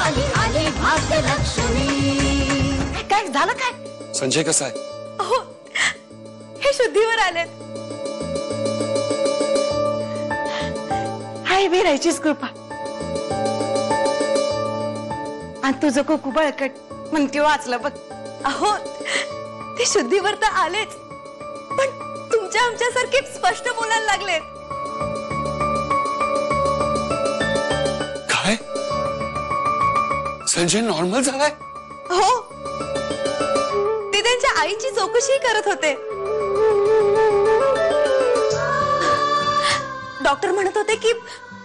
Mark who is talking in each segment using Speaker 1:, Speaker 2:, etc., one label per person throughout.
Speaker 1: आली आली भाग्यलक्ष्मी।
Speaker 2: काय झालं काय?
Speaker 3: संजय कसा आहे?
Speaker 2: अहो हे शुद्धीवर आलेत। हाय वीराचीच कृपा आणि तुझं कोकू बळकट म्हणते वाचलं बघ। अहो ते शुद्धीवर तर आलेच पण तुमच्या आमच्यासारखे स्पष्ट बोलायला लागलेत।
Speaker 3: काय? संजय नॉर्मल झालाय?
Speaker 2: हो ते त्यांच्या आईची चौकशी करत होते। डॉक्टर म्हणत होते की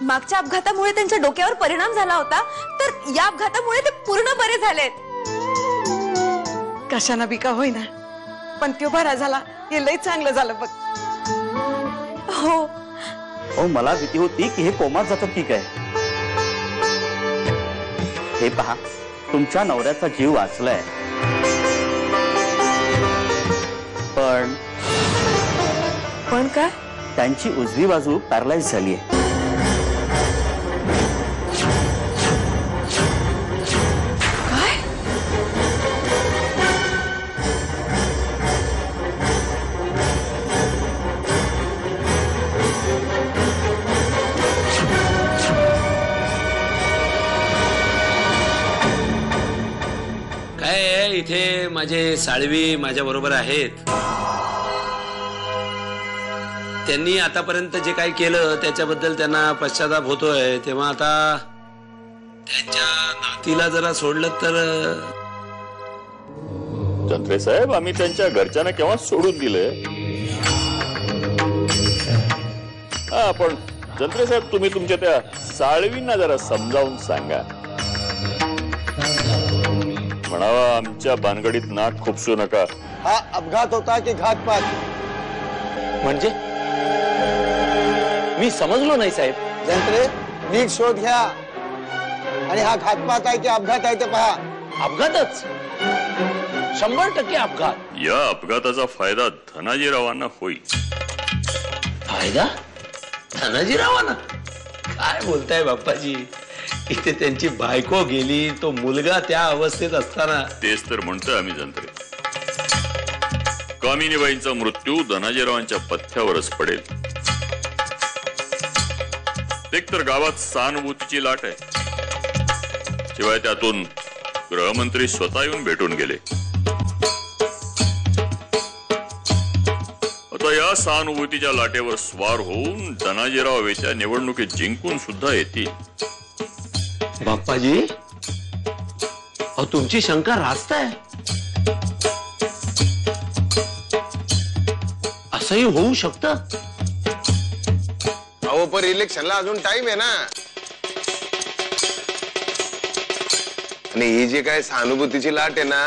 Speaker 2: मागच्या अपघातामुळे त्यांच्या डोक्यावर परिणाम झाला होता तर या अपघातामुळे ते पूर्ण बरे झालेत। कशाना बी का होईना पण तो बरा झाला हे लय चांगलं झालं बघ। हो
Speaker 4: मला भीती होती की हे कोमात जातात की काय। हे पहा तुमच्या नवऱ्याचा जीव वाचलाय पण
Speaker 2: काय?
Speaker 4: त्यांची उजवी बाजू पॅरालाइज झाली आहे।
Speaker 5: काय इथे माझे साळवी माझ्या बरोबर आहेत। त्यांनी आतापर्यंत जे काही केलं त्याच्याबद्दल त्यांना पश्चाताप होतोय तेव्हा आता त्यांच्या नातीला जरा सोडलं तर।
Speaker 6: जंत्रे साहेब आम्ही त्यांच्या घरच्यांना केव्हा सोडून दिले। हा पण जंत्रे साहेब तुम्ही तुमच्या त्या साळवींना जरा समजावून सांगा म्हणावा आमच्या भानगडीत नाक खुपसू नका।
Speaker 7: हा अपघात होता की घातपात?
Speaker 5: म्हणजे मी समजलो नाही साहेब।
Speaker 7: जंत्रे नीट शोध घ्या आणि हा घातपात आहे की अपघात आहे ते पहा।
Speaker 5: अपघातच 100% अपघात।
Speaker 6: या अपघाताचा फायदा धनाजीरावांना होईल।
Speaker 5: फायदा धनाजीरावांना? काय बोलताय बाप्पाजी? इथे त्यांची बायको गेली तो मुलगा त्या अवस्थेत असताना।
Speaker 6: तेच तर म्हणतोय आम्ही जंत्रे। कामिनीबाईंचा मृत्यू धनाजीरावांच्या पथ्यावरच पडेल। एक तर गावात सहानुभूतीची लाट आहे शिवाय त्यातून गृहमंत्री स्वतः येऊन भेटून गेले। आता या सहानुभूतीच्या लाटेवर स्वार होऊन धनाजीराव येत्या निवडणुकीत जिंकून सुद्धा येतील।
Speaker 5: बाप्पाजी अहो तुमची शंका रास्त आहे। असंही होऊ शकतं।
Speaker 8: अहो पर इलेक्शनला अजून टाइम आहे ना आणि ही जी काय सहानुभूतीची लाट आहे ना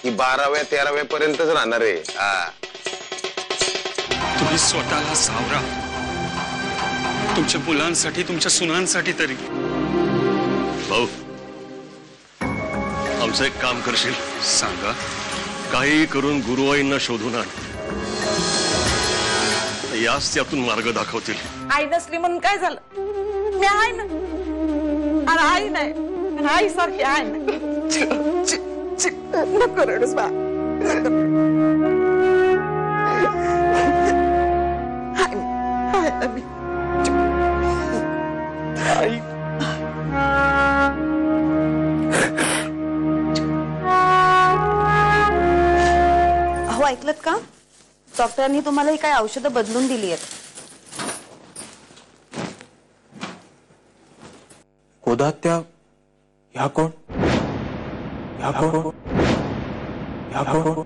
Speaker 8: ही 12व्या 13व्या पर्यंतच राहणार आहे।
Speaker 3: तुम्ही स्वतःला सावरा तुमच्या मुलांसाठी तुमच्या सुनांसाठी तरी।
Speaker 6: भाऊ आमचं एक काम करशील?
Speaker 3: सांगा।
Speaker 6: काही करून गुरुवाईंना शोधून आण। याच त्यातून मार्ग दाखवतील।
Speaker 2: आई नसली म्हणून काय झालं? मी आहे ना आणि आई नाही आई सारखी आहे ना। नको रडूस बा। अहो ऐकलत का? डॉक्टरांनी तुम्हाला ही काय औषधं बदलून दिली आहेत।
Speaker 4: कोदात्या ह्या कोण? ह्या कोण? ह्या कोण?